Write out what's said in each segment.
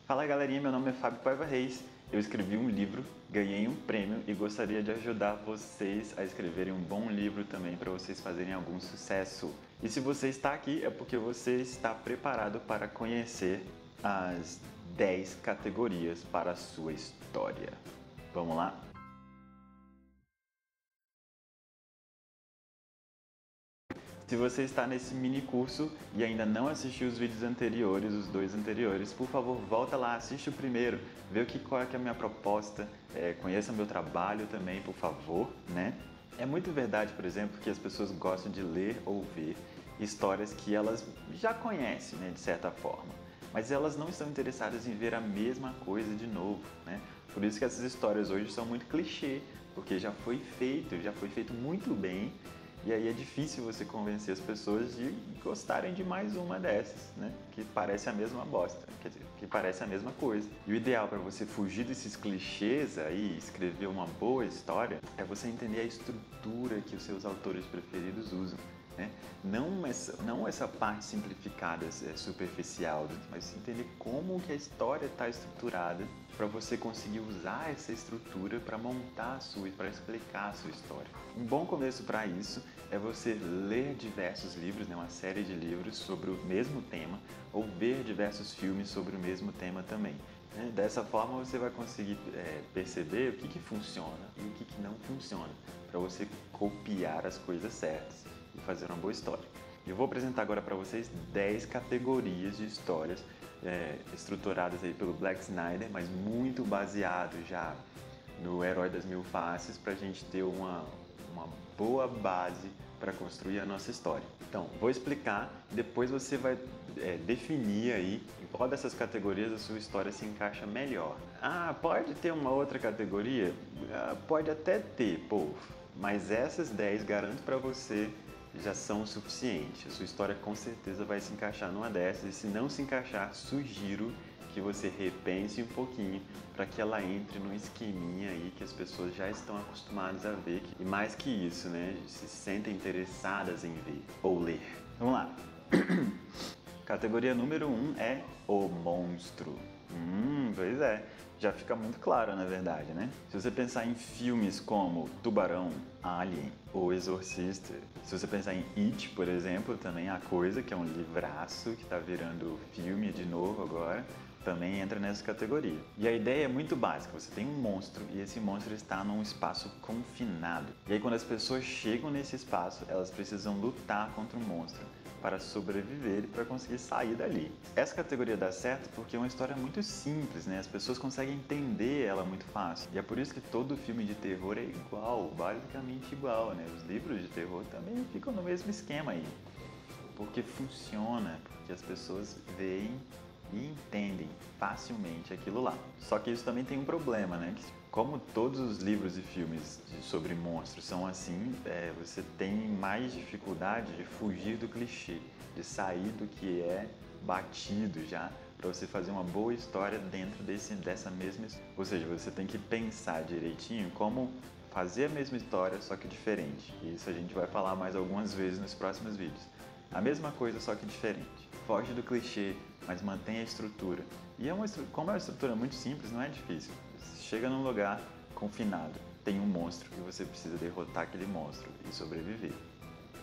Fala galerinha, meu nome é Fábio Paiva Reis. Eu escrevi um livro, ganhei um prêmio e gostaria de ajudar vocês a escreverem um bom livro também para vocês fazerem algum sucesso. E se você está aqui é porque você está preparado para conhecer as 10 categorias para a sua história. Vamos lá? Se você está nesse mini curso e ainda não assistiu os vídeos anteriores, os 2 anteriores, por favor, volta lá, assiste o primeiro, vê qual é a minha proposta, conheça meu trabalho também, por favor, né? É muito verdade, por exemplo, que as pessoas gostam de ler ou ver histórias que elas já conhecem, né, de certa forma, mas elas não estão interessadas em ver a mesma coisa de novo, né? Por isso que essas histórias hoje são muito clichê, porque já foi feito muito bem. E aí é difícil você convencer as pessoas de gostarem de mais uma dessas, né? Que parece a mesma bosta, quer dizer, que parece a mesma coisa. E o ideal para você fugir desses clichês aí, escrever uma boa história, é você entender a estrutura que os seus autores preferidos usam, né? Não essa parte simplificada, superficial, mas entender como que a história está estruturada para você conseguir usar essa estrutura para montar para explicar a sua história. Um bom começo para isso é você ler diversos livros, né, uma série de livros sobre o mesmo tema, ou ver diversos filmes sobre o mesmo tema também. Né? Dessa forma você vai conseguir perceber o que funciona e o que não funciona, para você copiar as coisas certas e fazer uma boa história. Eu vou apresentar agora para vocês 10 categorias de histórias estruturadas aí pelo Black Snyder, mas muito baseado já no Herói das Mil Faces, para a gente ter uma boa base para construir a nossa história. Então, vou explicar, depois você vai definir aí em qual dessas categorias a sua história se encaixa melhor. Ah, pode ter uma outra categoria? Pode até ter, mas essas 10 garanto para você já são o suficiente. A sua história com certeza vai se encaixar numa dessas, e se não se encaixar, sugiro que você repense um pouquinho para que ela entre num esqueminha aí que as pessoas já estão acostumadas a ver, e mais que isso, né, se sentem interessadas em ver ou ler. Vamos lá! Categoria número 1 é o monstro. Pois é, já fica muito claro na verdade, né? Se você pensar em filmes como Tubarão, Alien ou Exorcista, se você pensar em It, por exemplo, também A Coisa, que é um livraço que está virando filme de novo agora, também entra nessa categoria. E a ideia é muito básica, você tem um monstro e esse monstro está num espaço confinado. E aí quando as pessoas chegam nesse espaço, elas precisam lutar contra o monstro para sobreviver e para conseguir sair dali. Essa categoria dá certo porque é uma história muito simples, né? As pessoas conseguem entender ela muito fácil. E é por isso que todo filme de terror é igual, basicamente igual, né? Os livros de terror também ficam no mesmo esquema aí. Porque funciona, porque as pessoas veem e entendem facilmente aquilo lá. Só que isso também tem um problema, né? Como todos os livros e filmes sobre monstros são assim, você tem mais dificuldade de fugir do clichê, de sair do que é batido já, para você fazer uma boa história dentro dessa mesma história. Ou seja, você tem que pensar direitinho como fazer a mesma história, só que diferente. E isso a gente vai falar mais algumas vezes nos próximos vídeos. A mesma coisa, só que diferente. Foge do clichê, mas mantém a estrutura. E como é uma estrutura muito simples, não é difícil. Você chega num lugar confinado, tem um monstro e você precisa derrotar aquele monstro e sobreviver.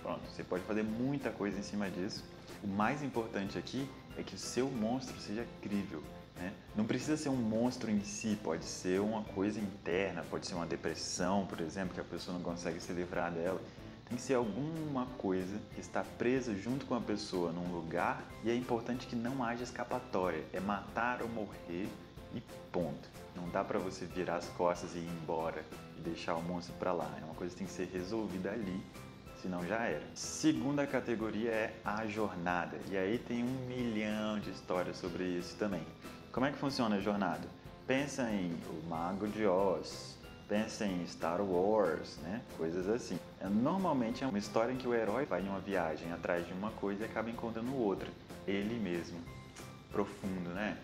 Pronto, você pode fazer muita coisa em cima disso. O mais importante aqui é que o seu monstro seja crível, né? Não precisa ser um monstro em si, pode ser uma coisa interna, pode ser uma depressão, por exemplo, que a pessoa não consegue se livrar dela. Tem que ser alguma coisa que está presa junto com a pessoa num lugar, e é importante que não haja escapatória, é matar ou morrer e ponto. Não dá pra você virar as costas e ir embora e deixar o monstro pra lá, é uma coisa que tem que ser resolvida ali, senão já era. Segunda categoria é a jornada, e aí tem 1 milhão de histórias sobre isso também. Como é que funciona a jornada? Pensa em O Mago de Oz, pensa em Star Wars, né? Coisas assim. Normalmente é uma história em que o herói vai em uma viagem atrás de uma coisa e acaba encontrando outra. Ele mesmo. Profundo, né?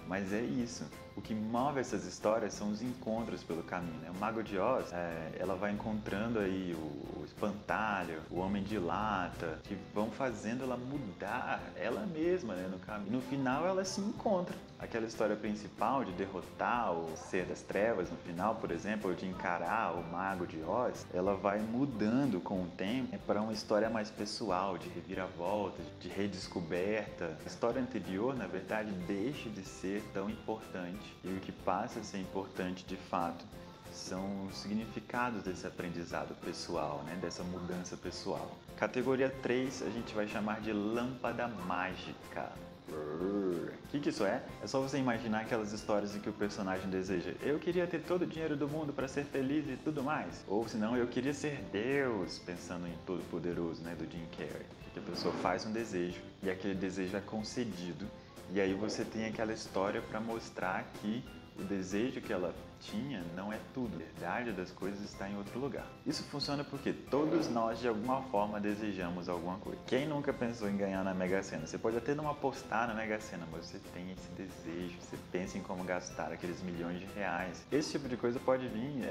Mas é isso. O que move essas histórias são os encontros pelo caminho, né? O Mago de Oz, ela vai encontrando aí o espantalho, o Homem de Lata, que vão fazendo ela mudar ela mesma, né, no caminho. No final ela se encontra. Aquela história principal de derrotar o Ser das Trevas no final, por exemplo, ou de encarar o Mago de Oz, ela vai mudando com o tempo para uma história mais pessoal, de reviravolta, de redescoberta. A história anterior, na verdade, deixa de ser tão importante e o que passa a ser importante de fato são os significados desse aprendizado pessoal, né? Dessa mudança pessoal. Categoria 3 a gente vai chamar de lâmpada mágica. O que isso é? É só você imaginar aquelas histórias em que o personagem deseja: eu queria ter todo o dinheiro do mundo para ser feliz e tudo mais. Ou senão, eu queria ser Deus, pensando em Todo-Poderoso, né, do Jim Carrey. Que a pessoa faz um desejo e aquele desejo é concedido. E aí você tem aquela história para mostrar que o desejo que ela tinha não é tudo. A verdade das coisas está em outro lugar. Isso funciona porque todos nós, de alguma forma, desejamos alguma coisa. Quem nunca pensou em ganhar na Mega Sena? Você pode até não apostar na Mega Sena, mas você tem esse desejo. Você pensa em como gastar aqueles milhões de reais. Esse tipo de coisa pode vir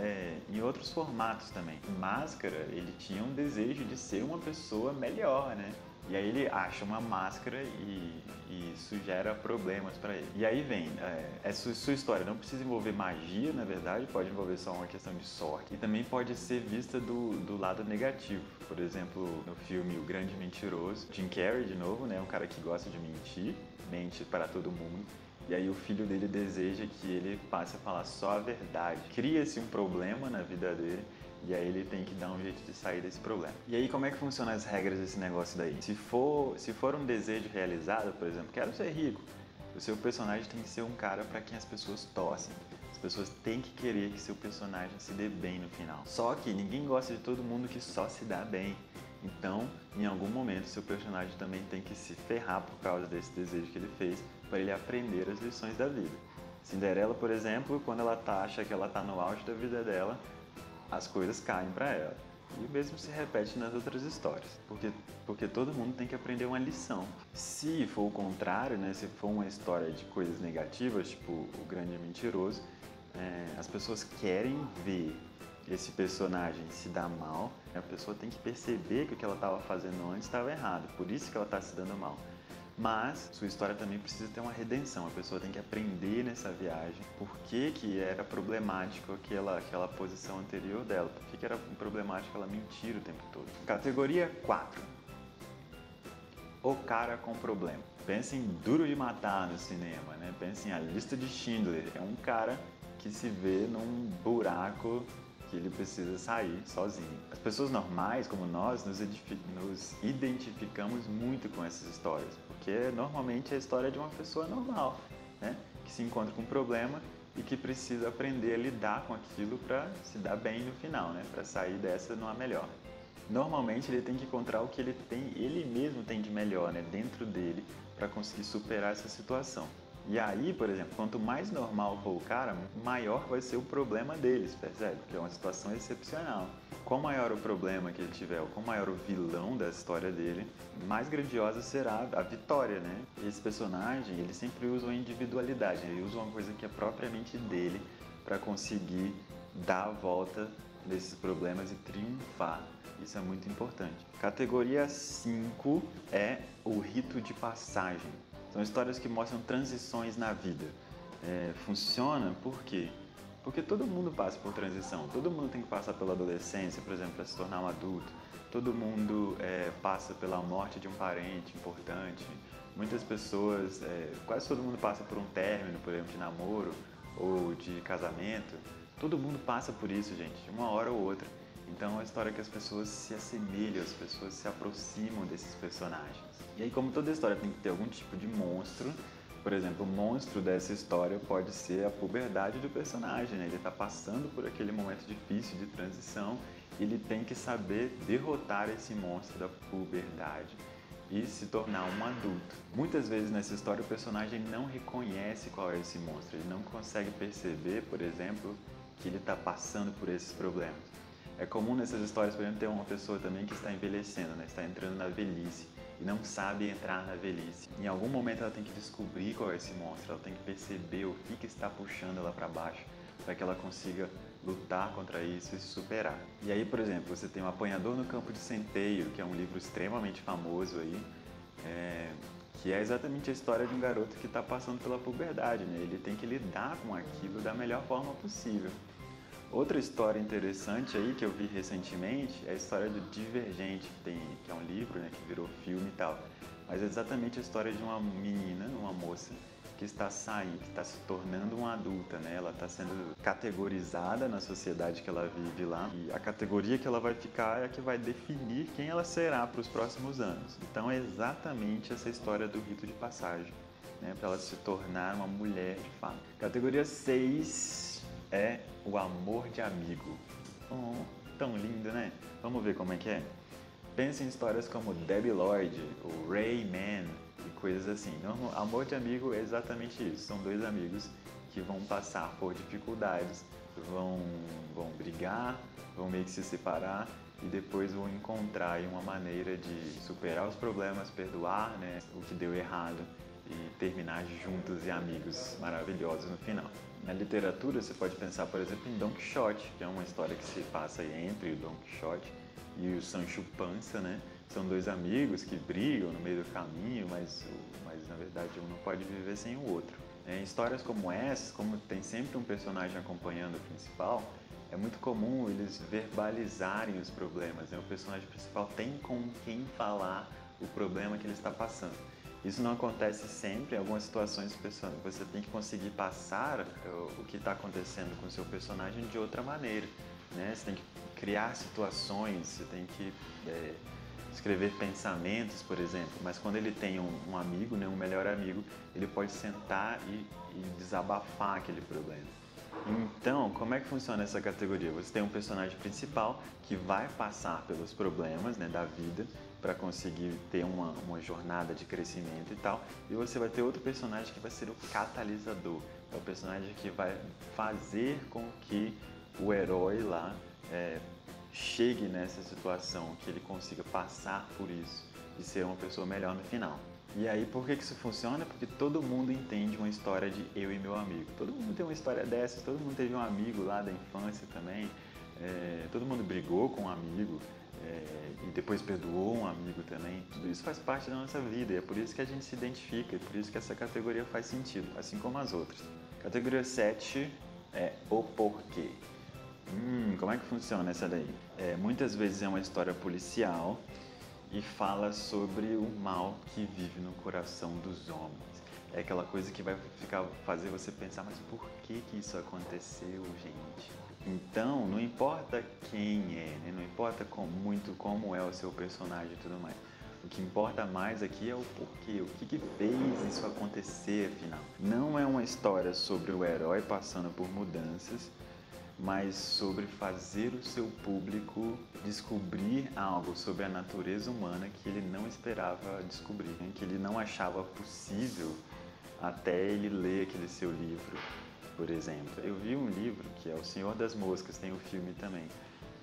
em outros formatos também. Máscara, ele tinha um desejo de ser uma pessoa melhor, né? E aí ele acha uma máscara e isso gera problemas para ele. E aí vem, sua história não precisa envolver magia, na verdade, pode envolver só uma questão de sorte. E também pode ser vista do lado negativo. Por exemplo, no filme O Grande Mentiroso, Jim Carrey, de novo, né, um cara que gosta de mentir, mente para todo mundo. E aí o filho dele deseja que ele passe a falar só a verdade. Cria-se um problema na vida dele. E aí ele tem que dar um jeito de sair desse problema. E aí como é que funcionam as regras desse negócio daí? Se for um desejo realizado, por exemplo, quero ser rico, o seu personagem tem que ser um cara para quem as pessoas torcem. As pessoas têm que querer que seu personagem se dê bem no final. Só que ninguém gosta de todo mundo que só se dá bem. Então, em algum momento, seu personagem também tem que se ferrar por causa desse desejo que ele fez para ele aprender as lições da vida. Cinderela, por exemplo, quando ela acha que ela está no auge da vida dela, as coisas caem para ela. E o mesmo se repete nas outras histórias, porque todo mundo tem que aprender uma lição. Se for o contrário, né, se for uma história de coisas negativas, tipo O Grande Mentiroso, as pessoas querem ver esse personagem se dar mal, a pessoa tem que perceber que o que ela estava fazendo antes estava errado, por isso que ela está se dando mal. Mas sua história também precisa ter uma redenção, a pessoa tem que aprender nessa viagem por que era problemático aquela posição anterior dela, por que era problemático ela mentir o tempo todo. Categoria 4. O cara com problema. Pensa em Duro de Matar no cinema, né? Pensa em A Lista de Schindler. É um cara que se vê num buraco que ele precisa sair sozinho. As pessoas normais, como nós, nos identificamos muito com essas histórias, porque normalmente é a história de uma pessoa normal, né? Que se encontra com um problema e que precisa aprender a lidar com aquilo para se dar bem no final, né? Para sair dessa numa melhor. Normalmente ele tem que encontrar o que ele mesmo tem de melhor, né? Dentro dele, para conseguir superar essa situação. E aí, por exemplo, quanto mais normal for o cara, maior vai ser o problema deles, percebe? Porque é uma situação excepcional. Quanto maior o problema que ele tiver, ou quanto maior o vilão da história dele, mais grandiosa será a vitória, né? E esse personagem, ele sempre usa uma individualidade, ele usa uma coisa que é propriamente dele para conseguir dar a volta desses problemas e triunfar. Isso é muito importante. Categoria 5 é o rito de passagem. São histórias que mostram transições na vida. Funciona por quê? Porque todo mundo passa por transição. Todo mundo tem que passar pela adolescência, por exemplo, para se tornar um adulto. Todo mundo passa pela morte de um parente importante. Muitas pessoas, quase todo mundo passa por um término, por exemplo, de namoro ou de casamento. Todo mundo passa por isso, gente, de uma hora ou outra. Então é uma história que as pessoas se assemelham, as pessoas se aproximam desses personagens. E aí, como toda história tem que ter algum tipo de monstro, por exemplo, o monstro dessa história pode ser a puberdade do personagem, né? Ele está passando por aquele momento difícil de transição e ele tem que saber derrotar esse monstro da puberdade e se tornar um adulto. Muitas vezes nessa história o personagem não reconhece qual é esse monstro, ele não consegue perceber, por exemplo, que ele está passando por esses problemas. É comum nessas histórias, por exemplo, ter uma pessoa também que está envelhecendo, né? Está entrando na velhice. e não sabe entrar na velhice. Em algum momento ela tem que descobrir qual é esse monstro, ela tem que perceber o que está puxando ela para baixo, para que ela consiga lutar contra isso e se superar. E aí, por exemplo, você tem o Apanhador no Campo de Centeio, que é um livro extremamente famoso aí, que é exatamente a história de um garoto que está passando pela puberdade, né? Ele tem que lidar com aquilo da melhor forma possível. Outra história interessante aí que eu vi recentemente é a história do Divergente, que é um livro, né, que virou filme e tal. Mas é exatamente a história de uma menina, uma moça, que está saindo, que está se tornando uma adulta, né? Ela está sendo categorizada na sociedade que ela vive lá, e a categoria que ela vai ficar é a que vai definir quem ela será para os próximos anos. Então é exatamente essa história do rito de passagem, né? Para ela se tornar uma mulher de fato. Categoria 6 é o amor de amigo. Oh, tão lindo, né? Vamos ver como é que é? Pense em histórias como Debbie Lloyd, o Rayman e coisas assim. Amor de amigo é exatamente isso. São dois amigos que vão passar por dificuldades, vão brigar, vão meio que se separar e depois vão encontrar uma maneira de superar os problemas, perdoar, né, o que deu errado e terminar juntos e amigos maravilhosos no final. Na literatura você pode pensar, por exemplo, em Don Quixote, que é uma história que se passa aí entre o Don Quixote e o Sancho Panza, né? São dois amigos que brigam no meio do caminho, mas na verdade um não pode viver sem o outro. Em histórias como essas, como tem sempre um personagem acompanhando o principal, é muito comum eles verbalizarem os problemas, né? O personagem principal tem com quem falar o problema que ele está passando. Isso não acontece sempre, em algumas situações você tem que conseguir passar o que está acontecendo com o seu personagem de outra maneira, né? Você tem que criar situações, você tem que escrever pensamentos, por exemplo, mas quando ele tem um amigo, né, um melhor amigo, ele pode sentar e desabafar aquele problema. Então, como é que funciona essa categoria? Você tem um personagem principal que vai passar pelos problemas, né, da vida para conseguir ter uma jornada de crescimento e tal, e você vai ter outro personagem que vai ser o catalisador, é o personagem que vai fazer com que o herói lá chegue nessa situação, que ele consiga passar por isso e ser uma pessoa melhor no final. E aí, por que isso funciona? Porque todo mundo entende uma história de eu e meu amigo. Todo mundo tem uma história dessas, todo mundo teve um amigo lá da infância também, todo mundo brigou com um amigo e depois perdoou um amigo também. Tudo isso faz parte da nossa vida e é por isso que a gente se identifica, e por isso que essa categoria faz sentido, assim como as outras. Categoria 7 é o porquê. Como é que funciona essa daí? Muitas vezes é uma história policial e fala sobre o mal que vive no coração dos homens. É aquela coisa que vai fazer você pensar, mas por que isso aconteceu, gente? Então, não importa quem é, né? Não importa muito como é o seu personagem e tudo mais. O que importa mais aqui é o porquê, o que fez isso acontecer, afinal. Não é uma história sobre o herói passando por mudanças, mas sobre fazer o seu público descobrir algo sobre a natureza humana que ele não esperava descobrir, né? Que ele não achava possível até ele ler aquele seu livro, por exemplo. Eu vi um livro que é O Senhor das Moscas, tem o filme também.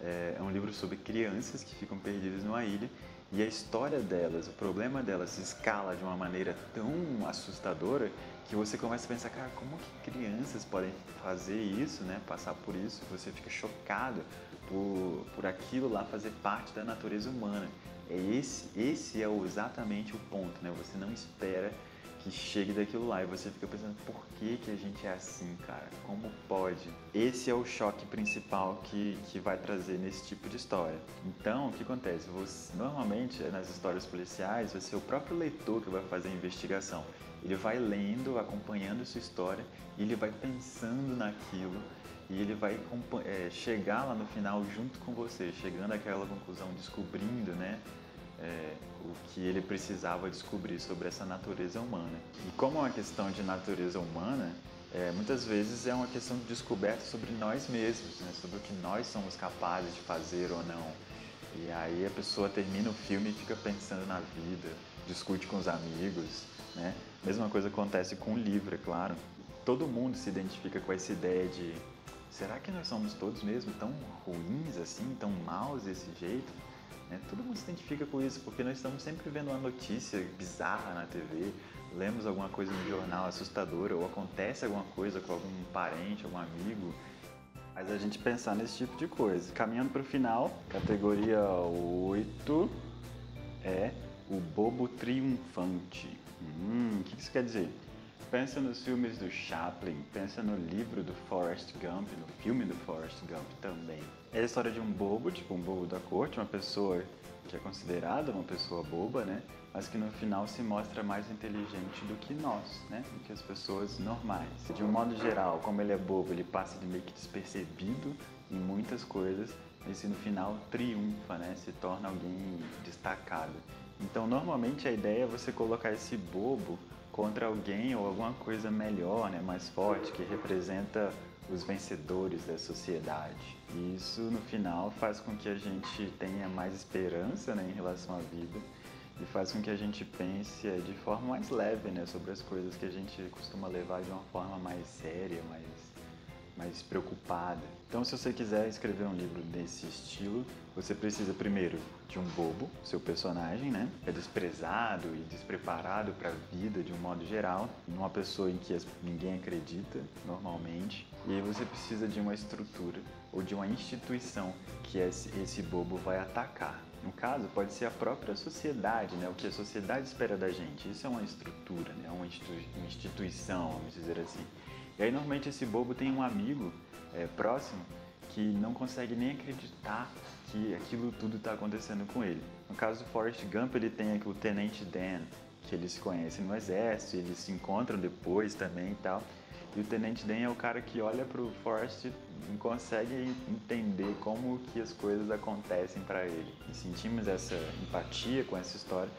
É um livro sobre crianças que ficam perdidas numa ilha e a história delas, o problema delas se escala de uma maneira tão assustadora que você começa a pensar, cara, como que crianças podem fazer isso, né? Passar por isso, você fica chocado por aquilo lá fazer parte da natureza humana. Esse é exatamente o ponto, né? Você não espera que chegue daquilo lá e você fica pensando, por que a gente é assim, cara? Como pode? Esse é o choque principal que vai trazer nesse tipo de história. Então, o que acontece? Normalmente, nas histórias policiais, vai ser o próprio leitor que vai fazer a investigação. Ele vai lendo, acompanhando sua história e ele vai pensando naquilo e ele vai chegar lá no final junto com você, chegando àquela conclusão, descobrindo, né? O que ele precisava descobrir sobre essa natureza humana. E como é uma questão de natureza humana, muitas vezes é uma questão de descoberta sobre nós mesmos, né? Sobre o que nós somos capazes de fazer ou não. E aí a pessoa termina o filme e fica pensando na vida, discute com os amigos, né? Mesma coisa acontece com o livro, é claro. Todo mundo se identifica com essa ideia de será que nós somos todos mesmo tão ruins assim, tão maus desse jeito? né? Todo mundo se identifica com isso, porque nós estamos sempre vendo uma notícia bizarra na TV, lemos alguma coisa no jornal assustadora, ou acontece alguma coisa com algum parente, algum amigo, faz a gente pensar nesse tipo de coisa. Caminhando para o final, categoria 8 é o bobo triunfante. O que isso quer dizer? Pensa nos filmes do Chaplin, pensa no livro do Forrest Gump, no filme do Forrest Gump também. É a história de um bobo, tipo um bobo da corte, uma pessoa que é considerada uma pessoa boba, né? Mas que no final se mostra mais inteligente do que nós, né? Do que as pessoas normais. De um modo geral, como ele é bobo, ele passa de meio que despercebido em muitas coisas, mas no final triunfa, né? Se torna alguém destacado. Então, normalmente a ideia é você colocar esse bobo contra alguém ou alguma coisa melhor, né, mais forte, que representa os vencedores da sociedade. E isso, no final, faz com que a gente tenha mais esperança, né, em relação à vida e faz com que a gente pense de forma mais leve, né, sobre as coisas que a gente costuma levar de uma forma mais séria, mais preocupada. Então, se você quiser escrever um livro desse estilo, você precisa primeiro de um bobo, seu personagem, né? É desprezado e despreparado para a vida de um modo geral, uma pessoa em que ninguém acredita normalmente. E aí você precisa de uma estrutura ou de uma instituição que esse bobo vai atacar. No caso, pode ser a própria sociedade, né? O que a sociedade espera da gente. Isso é uma estrutura, né? Uma instituição, vamos dizer assim. E aí, normalmente, esse bobo tem um amigo próximo que não consegue nem acreditar que aquilo tudo está acontecendo com ele. No caso do Forrest Gump, ele tem aqui o Tenente Dan, que eles se conhecem no exército, eles se encontram depois também e tal. E o Tenente Dan é o cara que olha para o Forrest e consegue entender como que as coisas acontecem para ele. E sentimos essa empatia com essa história,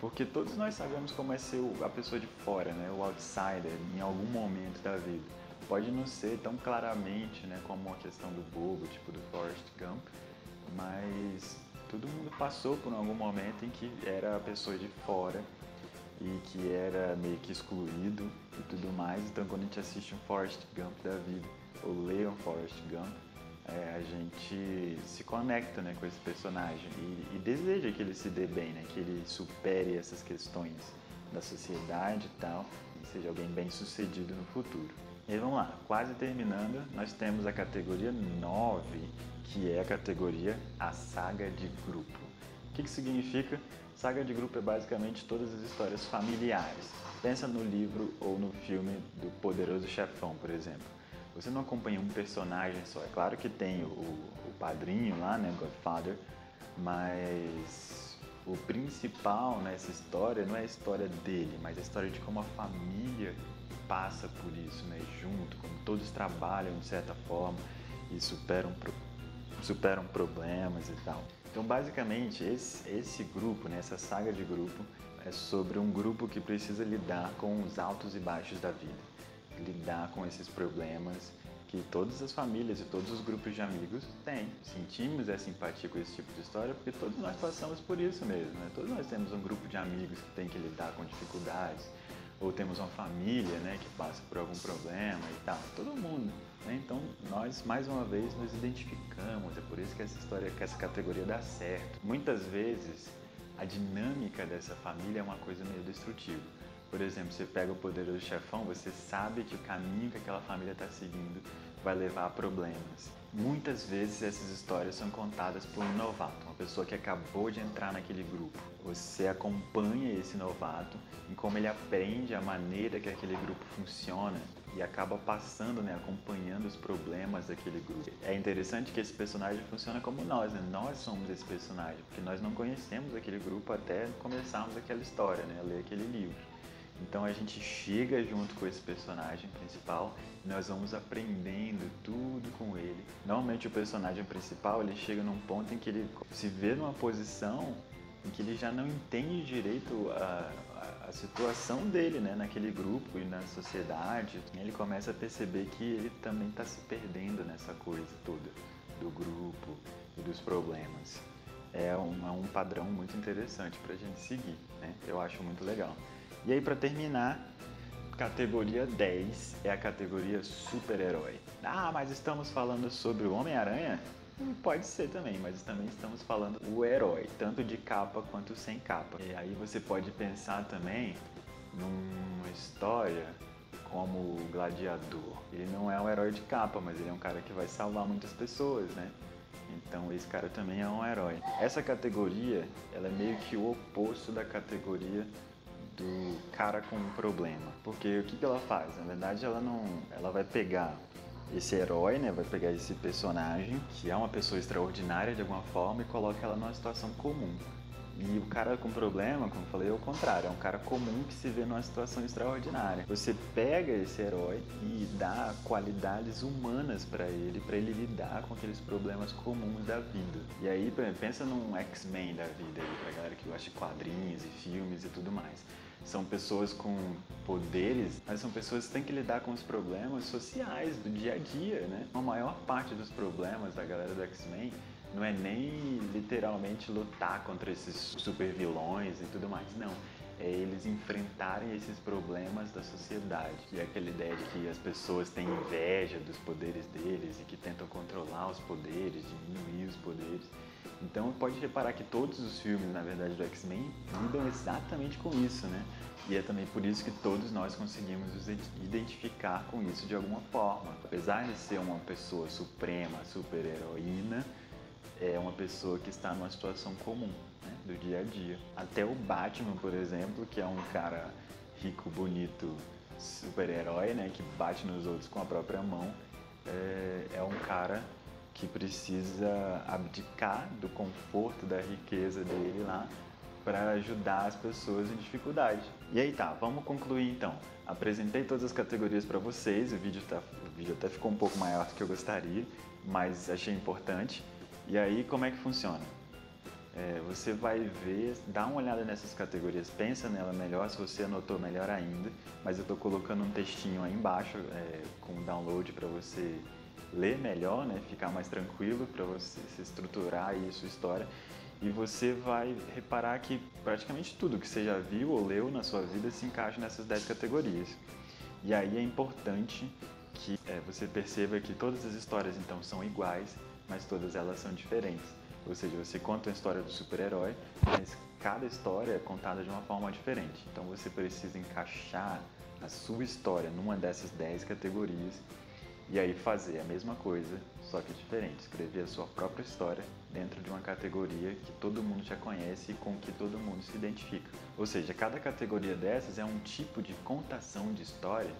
porque todos nós sabemos como é ser a pessoa de fora, né? O outsider, em algum momento da vida. Pode não ser tão claramente, né, como a questão do bobo, tipo do Forrest Gump, mas todo mundo passou por algum momento em que era a pessoa de fora e que era meio que excluído e tudo mais. Então, quando a gente assiste um Forrest Gump da vida ou lê um Forrest Gump, a gente se conecta, né, com esse personagem e deseja que ele se dê bem, né, que ele supere essas questões da sociedade e tal, e seja alguém bem sucedido no futuro. E aí, vamos lá, quase terminando, nós temos a categoria 9, que é a categoria A Saga de Grupo. O que significa? Saga de grupo é basicamente todas as histórias familiares. Pensa no livro ou no filme do Poderoso Chefão, por exemplo. Você não acompanha um personagem só. É claro que tem o padrinho lá, né, Godfather, mas o principal nessa história não é a história dele, mas a história de como a família passa por isso, né, junto, como todos trabalham de certa forma e superam problemas e tal. Então, basicamente, esse grupo, né, essa saga de grupo, é sobre um grupo que precisa lidar com os altos e baixos da vida, lidar com esses problemas que todas as famílias e todos os grupos de amigos têm. Sentimos essa empatia com esse tipo de história porque todos nós passamos por isso mesmo, né? Todos nós temos um grupo de amigos que tem que lidar com dificuldades, ou temos uma família, né, que passa por algum problema e tal. Todo mundo, né? Então, nós, mais uma vez, nos identificamos. É por isso que essa categoria dá certo. Muitas vezes, a dinâmica dessa família é uma coisa meio destrutiva. Por exemplo, você pega o Poderoso Chefão, você sabe que o caminho que aquela família está seguindo vai levar a problemas. Muitas vezes essas histórias são contadas por um novato, uma pessoa que acabou de entrar naquele grupo. Você acompanha esse novato em como ele aprende a maneira que aquele grupo funciona e acaba passando, né, acompanhando os problemas daquele grupo. É interessante que esse personagem funciona como nós, né? Nós somos esse personagem, porque nós não conhecemos aquele grupo até começarmos aquela história, né, ler aquele livro. Então a gente chega junto com esse personagem principal e nós vamos aprendendo tudo com ele. Normalmente o personagem principal ele chega num ponto em que ele se vê numa posição em que ele já não entende direito a situação dele, né, naquele grupo e na sociedade. E ele começa a perceber que ele também está se perdendo nessa coisa toda do grupo e dos problemas. É um padrão muito interessante para a gente seguir, né? Eu acho muito legal. E aí, para terminar, categoria 10 é a categoria super-herói. Ah, mas estamos falando sobre o Homem-Aranha? Pode ser também, mas também estamos falando o herói, tanto de capa quanto sem capa. E aí você pode pensar também numa história como o Gladiador. Ele não é um herói de capa, mas ele é um cara que vai salvar muitas pessoas, né? Então esse cara também é um herói. Essa categoria, ela é meio que o oposto da categoria do cara com um problema. Porque o que ela faz? Na verdade, ela vai pegar esse herói, né? Vai pegar esse personagem, que é uma pessoa extraordinária de alguma forma, e coloca ela numa situação comum. E o cara com problema, como eu falei, é o contrário, é um cara comum que se vê numa situação extraordinária. Você pega esse herói e dá qualidades humanas para ele lidar com aqueles problemas comuns da vida. E aí, pensa num X-Men da vida aí, pra galera que gosta de quadrinhos e filmes e tudo mais. São pessoas com poderes, mas são pessoas que têm que lidar com os problemas sociais do dia a dia, né? A maior parte dos problemas da galera do X-Men não é nem literalmente lutar contra esses super vilões e tudo mais, não. É eles enfrentarem esses problemas da sociedade, que é aquela ideia de que as pessoas têm inveja dos poderes deles e que tentam controlar os poderes, diminuir os poderes. Então pode reparar que todos os filmes, na verdade, do X-Men lidam exatamente com isso, né? E é também por isso que todos nós conseguimos nos identificar com isso de alguma forma. Apesar de ser uma pessoa suprema, super heroína, é uma pessoa que está numa situação comum, né, do dia a dia. Até o Batman, por exemplo, que é um cara rico, bonito, super-herói, né, que bate nos outros com a própria mão, é um cara que precisa abdicar do conforto, da riqueza dele lá para ajudar as pessoas em dificuldade. E aí tá, vamos concluir então. Apresentei todas as categorias para vocês, o vídeo até ficou um pouco maior do que eu gostaria, mas achei importante. E aí, como é que funciona? Você vai ver, dá uma olhada nessas categorias, pensa nela melhor, se você anotou melhor ainda, mas eu estou colocando um textinho aí embaixo com download para você ler melhor, né? Ficar mais tranquilo, para você se estruturar aí a sua história. E você vai reparar que praticamente tudo que você já viu ou leu na sua vida se encaixa nessas 10 categorias. E aí é importante que você perceba que todas as histórias então são iguais, mas todas elas são diferentes. Ou seja, você conta a história do super-herói, mas cada história é contada de uma forma diferente. Então você precisa encaixar a sua história numa dessas 10 categorias e aí fazer a mesma coisa, só que diferente. Escrever a sua própria história dentro de uma categoria que todo mundo já conhece e com que todo mundo se identifica. Ou seja, cada categoria dessas é um tipo de contação de história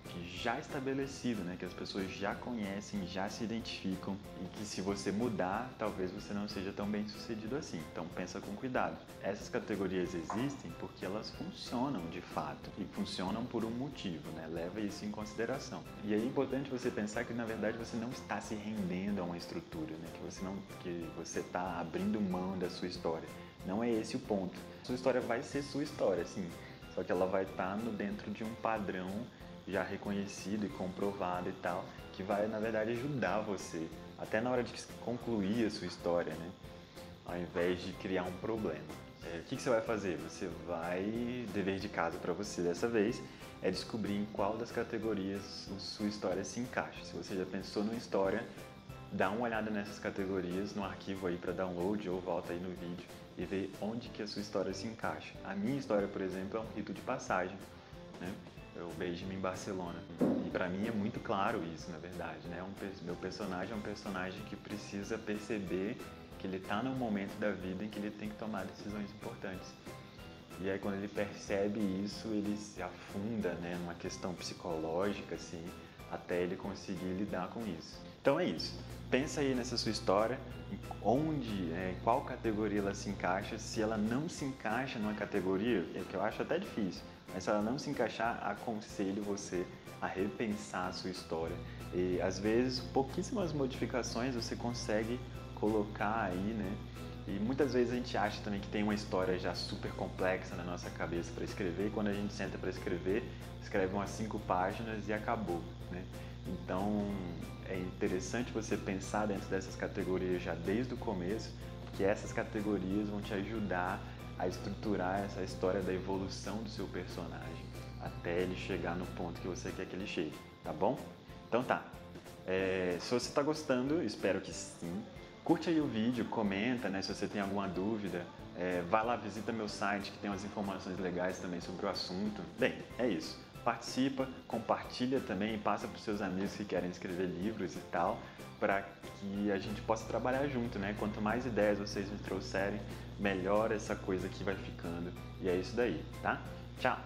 que já estabelecido, né? Que as pessoas já conhecem, já se identificam e que se você mudar, talvez você não seja tão bem sucedido assim. Então pensa com cuidado. Essas categorias existem porque elas funcionam de fato e funcionam por um motivo, né? Leva isso em consideração. E é importante você pensar que na verdade você não está se rendendo a uma estrutura, né? Que você está abrindo mão da sua história. Não é esse o ponto. Sua história vai ser sua história, sim. Só que ela vai estar dentro de um padrão já reconhecido e comprovado e tal, que vai, na verdade, ajudar você, até na hora de concluir a sua história, né? Ao invés de criar um problema. O que você vai fazer? Você vai, dever de casa para você dessa vez, é descobrir em qual das categorias a sua história se encaixa. Se você já pensou numa história, dá uma olhada nessas categorias no arquivo aí para download ou volta aí no vídeo e vê onde que a sua história se encaixa. A minha história, por exemplo, é um rito de passagem, né? O Benjamin Barcelona. E para mim é muito claro isso, na verdade, né? Meu personagem é um personagem que precisa perceber que ele está num momento da vida em que ele tem que tomar decisões importantes. E aí quando ele percebe isso, ele se afunda, né, numa questão psicológica, assim, até ele conseguir lidar com isso. Então é isso. Pensa aí nessa sua história, em qual categoria ela se encaixa. Se ela não se encaixa numa categoria, é que eu acho até difícil, mas se ela não se encaixar, aconselho você a repensar a sua história. E às vezes, pouquíssimas modificações você consegue colocar aí, né? E muitas vezes a gente acha também que tem uma história já super complexa na nossa cabeça para escrever, e quando a gente senta para escrever, escreve umas 5 páginas e acabou, né? Então é interessante você pensar dentro dessas categorias já desde o começo, porque essas categorias vão te ajudar a estruturar essa história da evolução do seu personagem até ele chegar no ponto que você quer que ele chegue, tá bom? Então tá. Se você está gostando, espero que sim. Curte aí o vídeo, comenta, né, se você tem alguma dúvida. Vai lá, visita meu site que tem umas informações legais também sobre o assunto. Bem, é isso. Participa, compartilha também, passa para os seus amigos que querem escrever livros e tal, para que a gente possa trabalhar junto, né? Quanto mais ideias vocês me trouxerem, melhor essa coisa aqui vai ficando. E é isso daí, tá? Tchau!